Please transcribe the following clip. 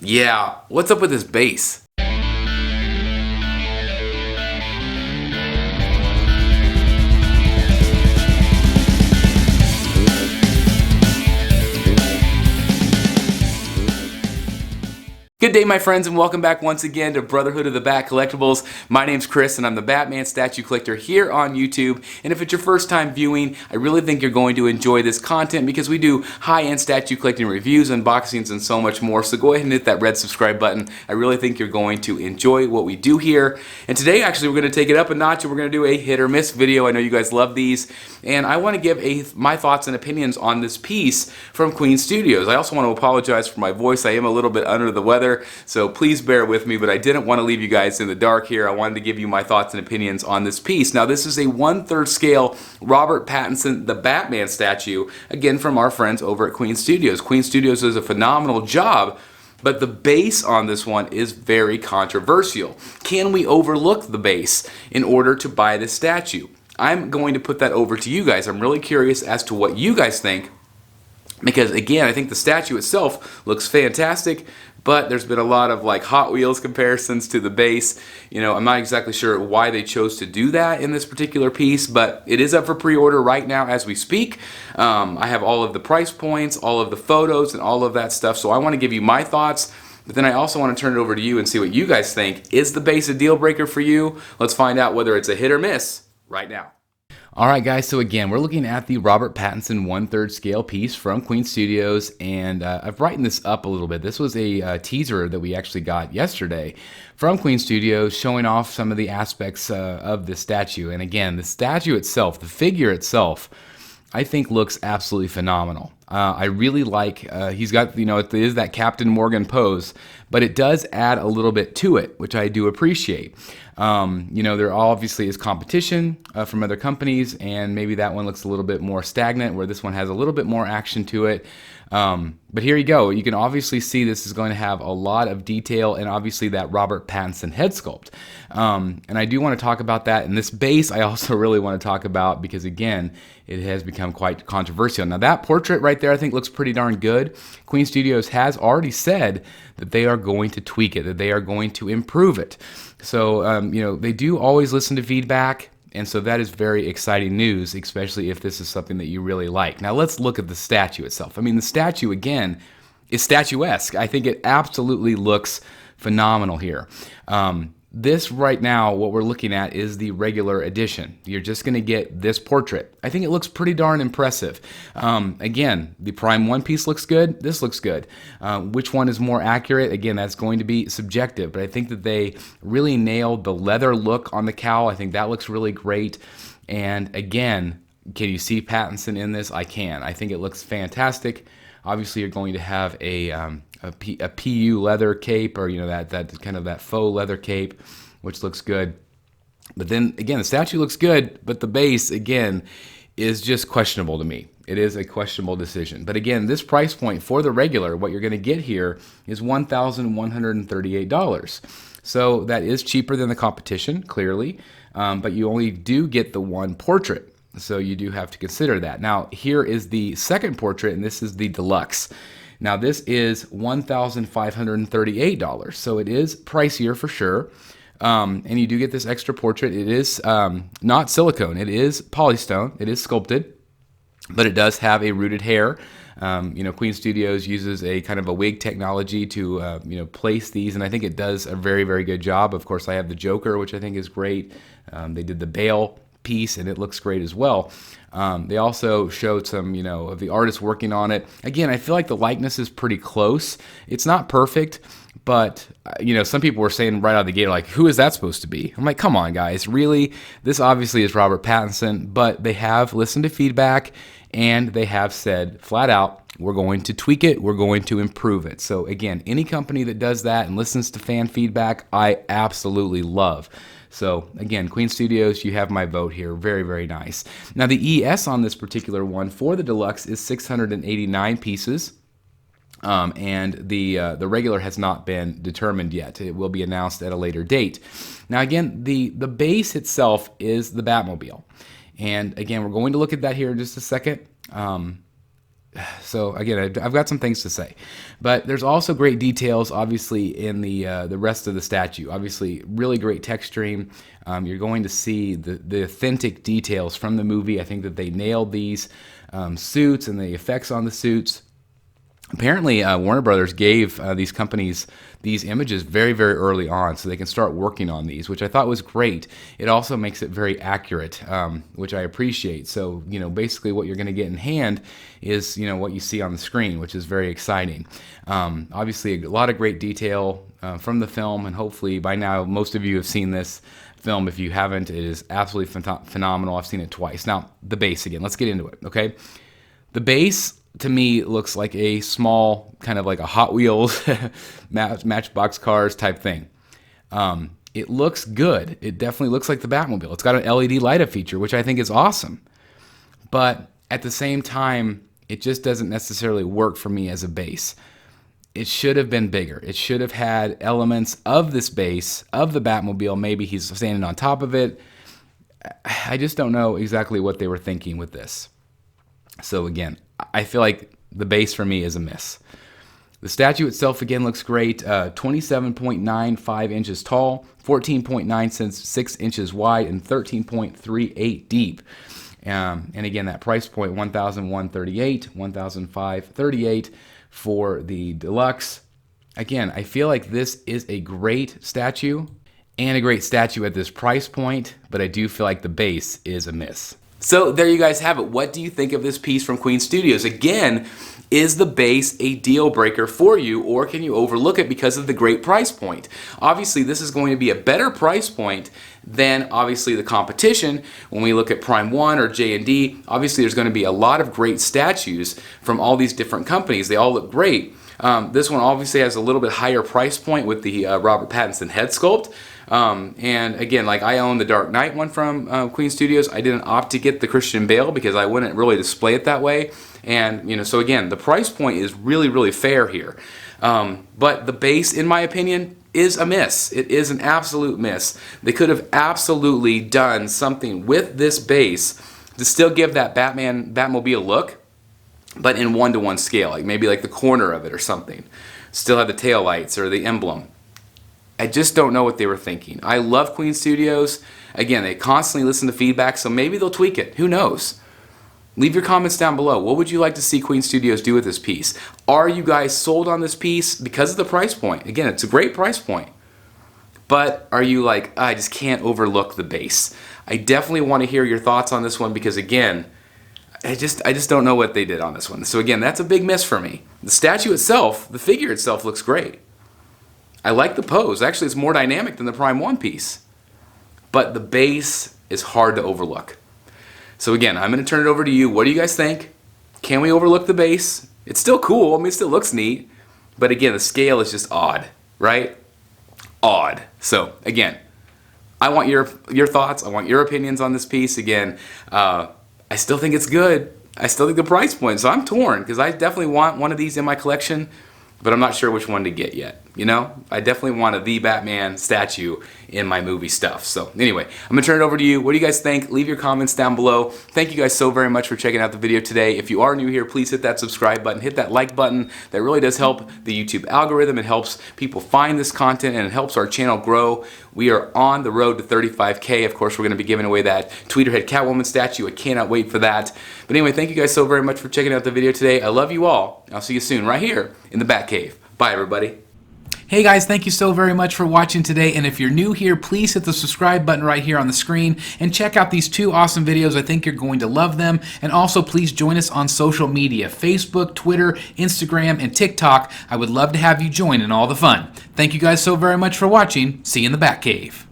Yeah, what's up with this base? Good day, my friends, and welcome back once again to Brotherhood of the Bat Collectibles. My name's Chris, and I'm the Batman statue collector here on YouTube. And if it's your first time viewing, I really think you're going to enjoy this content because we do high-end statue collecting reviews, unboxings, and so much more. So go ahead and hit that red subscribe button. I really think you're going to enjoy what we do here. And today, actually, we're going to take it up a notch, and we're going to do a hit or miss video. I know you guys love these. And I want to give my thoughts and opinions on this piece from Queen Studios. I also want to apologize for my voice. I am a little bit under the weather. So please bear with me, but I didn't want to leave you guys in the dark here. I wanted to give you my thoughts and opinions on this piece. Now, this is a 1/3 scale Robert Pattinson The Batman statue, again from our friends over at Queen Studios. Queen Studios does a phenomenal job, but the base on this one is very controversial. Can we overlook the base in order to buy this statue? I'm going to put that over to you guys. I'm really curious as to what you guys think, because again, I think the statue itself looks fantastic, but there's been a lot of like Hot Wheels comparisons to the base. You know, I'm not exactly sure why they chose to do that in this particular piece, but it is up for pre-order right now as we speak. I have all of the price points, all of the photos, and all of that stuff, so I want to give you my thoughts. But then I also want to turn it over to you and see what you guys think. Is the base a deal breaker for you? Let's find out whether it's a hit or miss right now. Alright guys, so again, we're looking at the Robert Pattinson 1/3 scale piece from Queen Studios, and I've brightened this up a little bit. This was a teaser that we actually got yesterday from Queen Studios showing off some of the aspects of the statue. And again, the statue itself, the figure itself, I think looks absolutely phenomenal. I really like, he's got, you know, it is that Captain Morgan pose, but it does add a little bit to it, which I do appreciate. You know, there obviously is competition from other companies, and maybe that one looks a little bit more stagnant, where this one has a little bit more action to it. But here you go. You can obviously see this is going to have a lot of detail, and obviously that Robert Pattinson head sculpt. And I do want to talk about that. And this base I also really want to talk about because, again, it has become quite controversial. Now, that portrait right there I think looks pretty darn good. Queen Studios has already said that they are going to tweak it, that they are going to improve it. So, you know, they do always listen to feedback. And so that is very exciting news, especially if this is something that you really like. Now let's look at the statue itself. I mean, the statue, again, is statuesque. I think it absolutely looks phenomenal here. This right now, what we're looking at is the regular edition. You're just going to get this portrait. I think it looks pretty darn impressive. Again, the Prime 1 piece looks good. This looks good. Which one is more accurate? Again, that's going to be subjective, but I think that they really nailed the leather look on the cowl. I think that looks really great. And again, can you see Pattinson in this? I can. I think it looks fantastic. Obviously, you're going to have a PU leather cape, or you know, that kind of that faux leather cape, which looks good. But then again, the statue looks good, but the base again is just questionable to me. It is a questionable decision. But again, this price point for the regular, what you're going to get here is $1,138. So that is cheaper than the competition, clearly, but you only do get the one portrait. So you do have to consider that. Now, here is the second portrait, and this is the deluxe. Now, this is $1,538, so it is pricier for sure. And you do get this extra portrait. It is not silicone. It is polystone. It is sculpted, but it does have a rooted hair. You know, Queen Studios uses a kind of a wig technology to, you know, place these, and I think it does a very, very good job. Of course, I have the Joker, which I think is great. They did the Bale piece, and it looks great as well. They also showed some, you know, of the artists working on it. Again, I feel like the likeness is pretty close. It's not perfect, but, you know, some people were saying right out of the gate, like, who is that supposed to be? I'm like, come on, guys, really? This obviously is Robert Pattinson, but they have listened to feedback, and they have said flat out, we're going to tweak it, we're going to improve it. So again, any company that does that and listens to fan feedback, I absolutely love. So again, Queen Studios, you have my vote here. Very, very nice. Now the ES on this particular one for the deluxe is 689 pieces. And the regular has not been determined yet. It will be announced at a later date. Now again, the base itself is the Batmobile. And again, we're going to look at that here in just a second. So again, I've got some things to say, but there's also great details, obviously, in the rest of the statue. Obviously, really great texturing. You're going to see the authentic details from the movie. I think that they nailed these suits and the effects on the suits. Apparently, Warner Brothers gave these companies these images very, very early on so they can start working on these, which I thought was great. It also makes it very accurate, which I appreciate. So, basically what you're going to get in hand is, what you see on the screen, which is very exciting. Obviously, a lot of great detail from the film, and hopefully by now most of you have seen this film. If you haven't, it is absolutely phenomenal. I've seen it twice. Now, the base again. Let's get into it, okay? The base, to me, looks like a small, kind of like a Hot Wheels Matchbox Cars type thing. It looks good. It definitely looks like the Batmobile. It's got an LED light-up feature, which I think is awesome. But at the same time, it just doesn't necessarily work for me as a base. It should have been bigger. It should have had elements of this base, of the Batmobile. Maybe he's standing on top of it. I just don't know exactly what they were thinking with this. So again, I feel like the base for me is a miss. The statue itself, again, looks great. 27.95 inches tall, 14.96 inches wide, and 13.38 deep. And again, that price point, $1,138, $1,538 for the deluxe. Again, I feel like this is a great statue and a great statue at this price point, but I do feel like the base is a miss. So there you guys have it. What do you think of this piece from Queen Studios? Again, is the base a deal breaker for you, or can you overlook it because of the great price point? Obviously, this is going to be a better price point than obviously the competition. When we look at Prime 1 or J&D, obviously there's going to be a lot of great statues from all these different companies. They all look great. This one obviously has a little bit higher price point with the Robert Pattinson head sculpt. And again, like I own the Dark Knight one from Queen Studios. I didn't opt to get the Christian Bale because I wouldn't really display it that way. And, so again, the price point is really, really fair here. But the base, in my opinion, is a miss. It is an absolute miss. They could have absolutely done something with this base to still give that Batmobile look, but in 1-to-1 scale, like maybe like the corner of it or something. Still have the tail lights or the emblem. I just don't know what they were thinking. I love Queen Studios. Again, they constantly listen to feedback, so maybe they'll tweak it. Who knows? Leave your comments down below. What would you like to see Queen Studios do with this piece? Are you guys sold on this piece because of the price point? Again, it's a great price point. But are you like, I just can't overlook the base? I definitely want to hear your thoughts on this one because, again, I just don't know what they did on this one. So again, that's a big miss for me. The statue itself, the figure itself looks great. I like the pose. Actually, it's more dynamic than the Prime 1 piece. But the base is hard to overlook. So again, I'm going to turn it over to you. What do you guys think? Can we overlook the base? It's still cool. I mean, it still looks neat. But again, the scale is just odd, right? Odd. So again, I want your thoughts. I want your opinions on this piece. Again, I still think it's good. I still think the price point. So I'm torn because I definitely want one of these in my collection, but I'm not sure which one to get yet. I definitely want a The Batman statue in my movie stuff. So anyway, I'm going to turn it over to you. What do you guys think? Leave your comments down below. Thank you guys so very much for checking out the video today. If you are new here, please hit that subscribe button. Hit that like button. That really does help the YouTube algorithm. It helps people find this content and it helps our channel grow. We are on the road to 35K. Of course, we're going to be giving away that Tweeterhead Catwoman statue. I cannot wait for that. But anyway, thank you guys so very much for checking out the video today. I love you all. I'll see you soon right here in the Batcave. Bye, everybody. Hey guys, thank you so very much for watching today, and if you're new here, please hit the subscribe button right here on the screen and check out these two awesome videos. I think you're going to love them. And also please join us on social media, Facebook, Twitter, Instagram, and TikTok. I would love to have you join in all the fun. Thank you guys so very much for watching. See you in the Batcave.